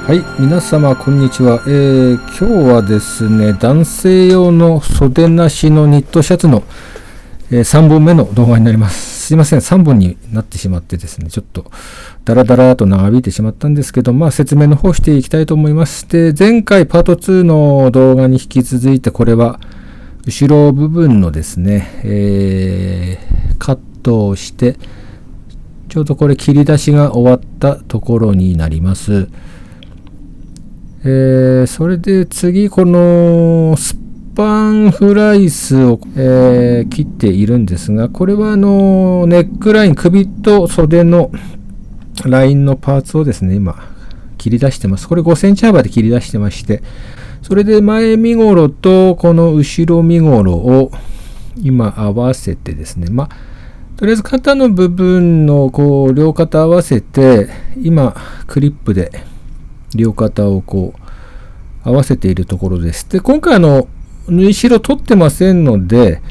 はい、皆様こんにちは。今日はですね、男性用の袖なしのニットシャツの、3本目の動画になります。すいません、3本になってしまってですね、ちょっとダラダラと長引いてしまったんですけど、説明の方していきたいと思います。で、前回パート2の動画に引き続いて、これは後ろ部分のですね、カットをして、ちょうどこれ切り出しが終わったところになります。それで次、このスパンフライスを、切っているんですが、これはネックライン、首と袖のラインのパーツをですね、今切り出してます。これ5センチ幅で切り出してまして、それで前身頃とこの後ろ身頃を今合わせてですね、とりあえず肩の部分の両肩合わせて、今クリップで両肩を合わせているところです。で、今回縫い代取ってませんので、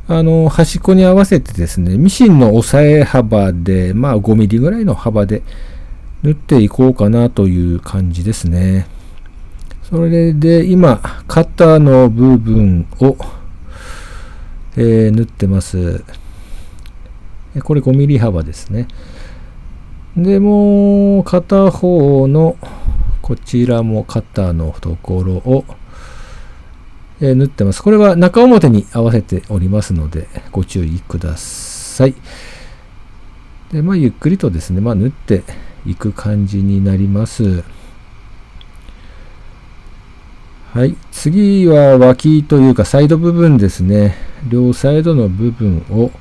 端っこに合わせてですね、ミシンの押さえ幅で、5ミリぐらいの幅で縫っていこうかなという感じですね。それで今、肩の部分を、縫ってます。これ5ミリ幅ですね。で、もう片方のこちらも肩のところを、縫ってます。これは中表に合わせておりますのでご注意ください。で、ゆっくりとですね、縫っていく感じになります。はい、次は脇というかサイド部分ですね。両サイドの部分を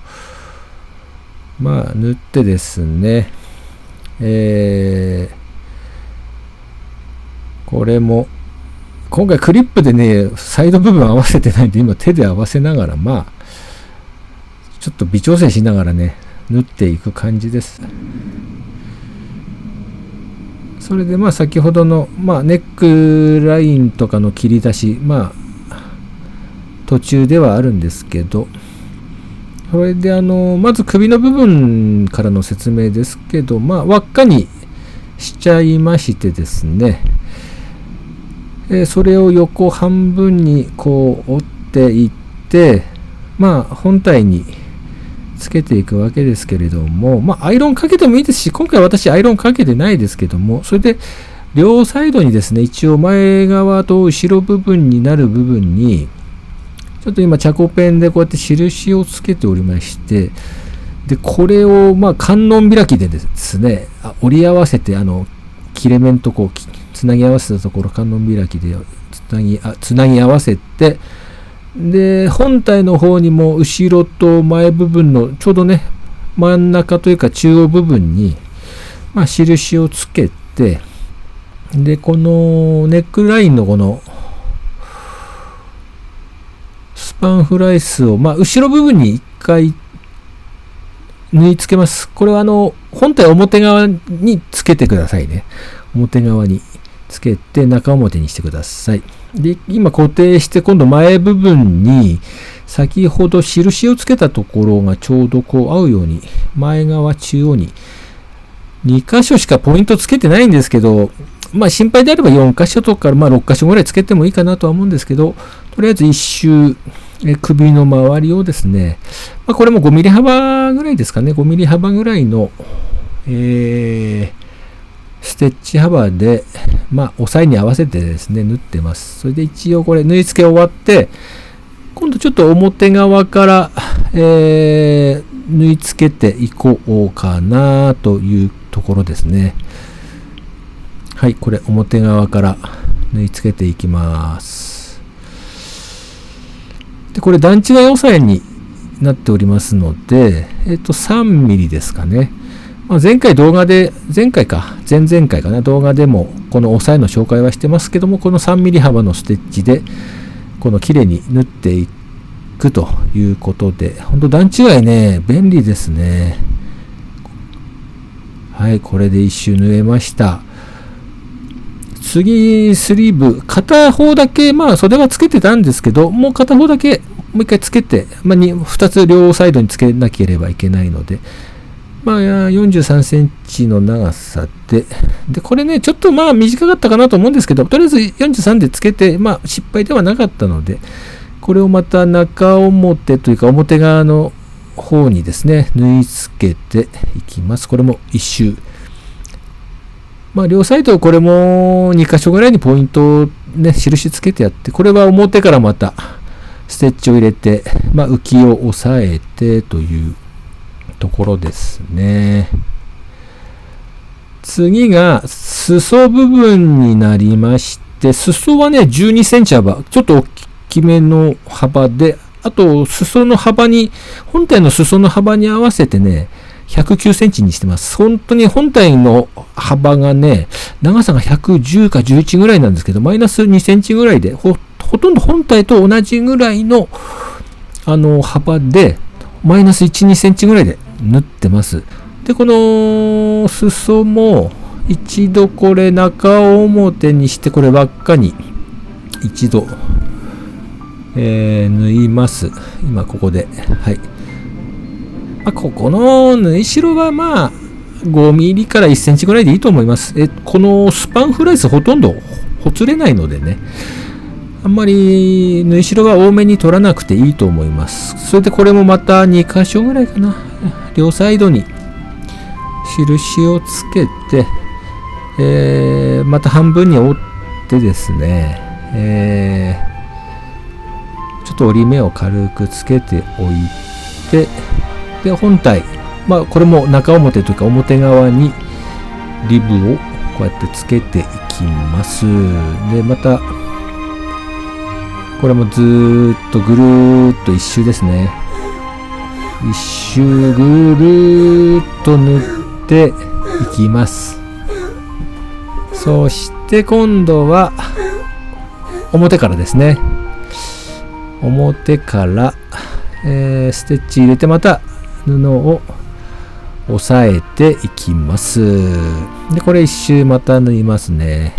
縫ってですね、これも今回クリップでね、サイド部分合わせてないんで、今手で合わせながら、ちょっと微調整しながらね、縫っていく感じです。それで先ほどの、ネックラインとかの切り出し、途中ではあるんですけど、それでまず首の部分からの説明ですけど、輪っかにしちゃいましてですね、それを横半分に折っていって、本体につけていくわけですけれども、アイロンかけてもいいですし、今回私アイロンかけてないですけども、それで両サイドにですね、一応前側と後ろ部分になる部分に、ちょっと今チャコペンでこうやって印をつけておりまして、で、これを観音開きでですね、折り合わせて、切れ目とつなぎ合わせたところ、観音開きでつなぎ合わせて、で、本体の方にも後ろと前部分のちょうどね、真ん中というか中央部分に、印をつけて、で、このネックラインのこのスパンフライスを、後ろ部分に一回縫い付けます。これは本体表側につけてくださいね。表側につけて中表にしてください。で、今固定して、今度前部分に先ほど印をつけたところがちょうど合うように、前側中央に2箇所しかポイントつけてないんですけど、心配であれば4箇所とか6箇所ぐらいつけてもいいかなとは思うんですけど、とりあえず一周首の周りをですね、これも5ミリ幅ぐらいですかね、5ミリ幅ぐらいの、ステッチ幅で、押さえに合わせてですね、縫ってます。それで一応これ縫い付け終わって、今度ちょっと表側から、縫い付けていこうかなというところですね。はい、これ表側から縫い付けていきます。で、これ段違い押さえになっておりますので、3ミリですかね。前々回かな、動画でもこの押さえの紹介はしてますけども、この3ミリ幅のステッチでこの綺麗に縫っていくということで、本当段違いね、便利ですね。はい、これで一周縫えました。次、スリーブ、片方だけ、袖はつけてたんですけど、もう片方だけもう一回つけて、2つ両サイドにつけなければいけないので、まあ、43センチの長さで、これね、ちょっとまあ短かったかなと思うんですけど、とりあえず43でつけて、まあ失敗ではなかったので、これをまた中表というか表側の方にですね、縫い付けていきます。これも一周。まあ両サイドこれも2箇所ぐらいにポイントをね、印つけてやって、これは表からまたステッチを入れて、まあ浮きを押さえてというところですね。次が裾部分になりまして、裾はね、12センチ幅、ちょっと大きめの幅で、あと裾の幅に、本体の裾の幅に合わせてね、109センチにしてます。本当に本体の幅がね、長さが110か11ぐらいなんですけど、マイナス2センチぐらいで、ほとんど本体と同じぐらいの、幅で、マイナス1、2センチぐらいで縫ってます。で、この裾も一度これ中表にして、これ輪っかに一度、縫います。今ここで。はい。まあ、ここの縫い代はまあ5ミリから1センチぐらいでいいと思います。このスパンフライスほとんどほつれないのでね。あんまり縫い代は多めに取らなくていいと思います。それでこれもまた2箇所ぐらいかな。両サイドに印をつけて、また半分に折ってですね、ちょっと折り目を軽くつけておいて、で本体、まあこれも中表というか表側にリブをこうやってつけていきます。でまたこれもずーっとぐるーっと一周ですね。一周ぐるーっと塗っていきます。そして今度は表からですね。表から、ステッチ入れてまた布を押さえていきます。でこれ一周また縫いますね。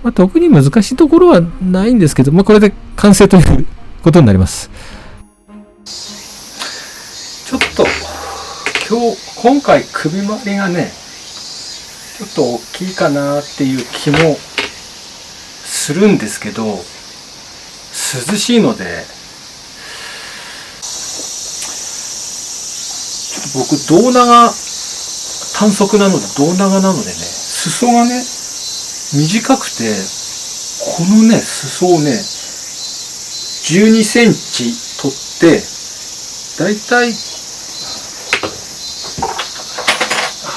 まあ、特に難しいところはないんですけど、まあ、これで完成ということになります。ちょっと今回首周りがねちょっと大きいかなっていう気もするんですけど、涼しいのでちょっと僕胴長短足なので胴長なのでね、裾がね短くて、このね裾をね12センチ取ってだいたい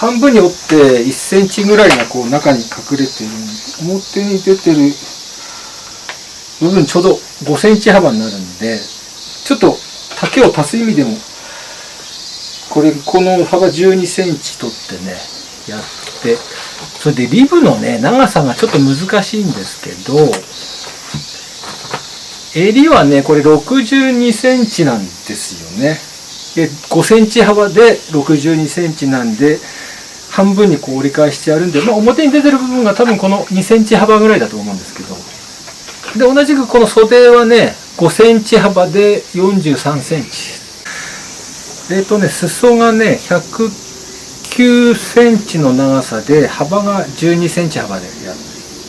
半分に折って1センチぐらいがこう中に隠れている、表に出てる部分ちょうど5センチ幅になるんで、ちょっと丈を足す意味でもこの幅12センチ取ってねやって、それでリブのね長さがちょっと難しいんですけど、襟はねこれ62センチなんですよね。で5センチ幅で62センチなんで半分にこう折り返してやるんで、まあ、表に出てる部分が多分この2センチ幅ぐらいだと思うんですけど、で同じくこの袖はね5センチ幅で43センチ。裾がね109センチの長さで幅が12センチ幅でやっ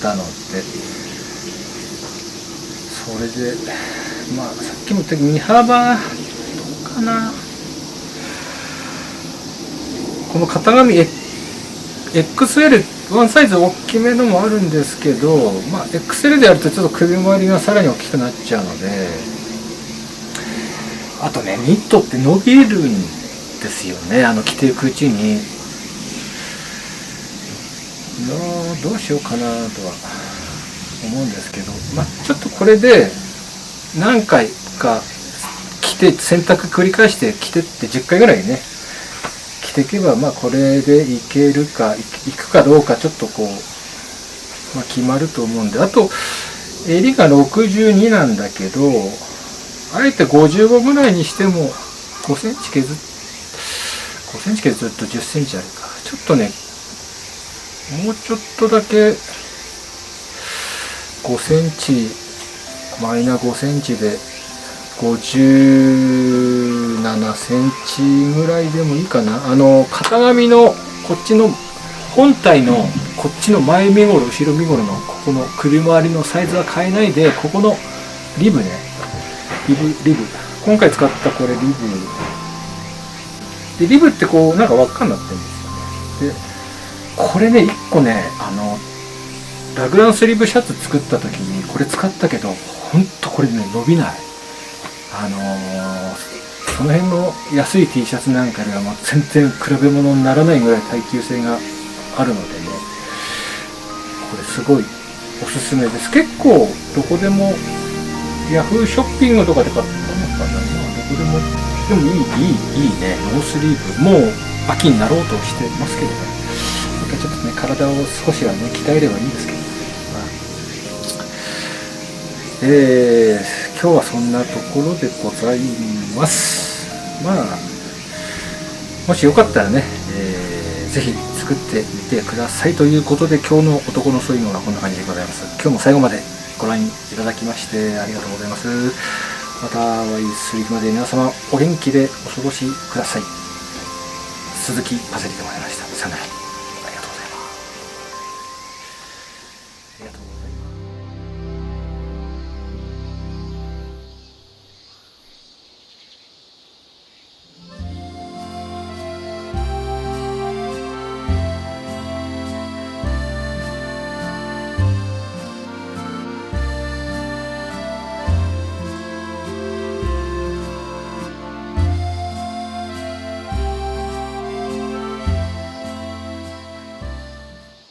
たので、それでまあさっきも言ったけど身幅どうかな、この型紙 XL ワンサイズ大きめのもあるんですけど、まあ XL でやるとちょっと首周りがさらに大きくなっちゃうので、あとねニットって伸びるんですよね、着ていくうちに。どうしようかなとは思うんですけど、まあちょっとこれで何回か着て洗濯繰り返して着てって10回ぐらいね着ていけば、まあこれでいけるかいくかどうかちょっとこう、まあ、決まると思うんで、あと襟が62なんだけど、あえて55ぐらいにしても5センチ削ると10センチあるか、ちょっとねもうちょっとだけ5センチマイナ5センチで57 7センチぐらいでもいいかな。型紙のこっちの本体のこっちの前身ごろ後ろ身ごろのここの首周りのサイズは変えないで、ここのリブね、リブ今回使ったこれリブで、リブってこうなんか輪っかになってるんですよね。でこれね、1個ね、ラグランスリーブシャツ作った時にこれ使ったけど、ほんとこれね伸びない。その辺の安い T シャツなんかではもう全然比べ物にならないぐらい耐久性があるのでね、これすごいおすすめです。結構どこでもヤフーショッピングとかで買ったのかな、どこでもでもいいね。ノースリーブ、もう秋になろうとしてますけどね、またちょっとね体を少しはね鍛えればいいんですけどね、今日はそんなところでございます。もしよかったらね、ぜひ作ってみてくださいということで、今日の男のそういうのがこんな感じでございます。今日も最後までご覧いただきましてありがとうございます。またお会いする日まで皆様お元気でお過ごしください。鈴木パセリでございました。さよなら。ありがとうございます。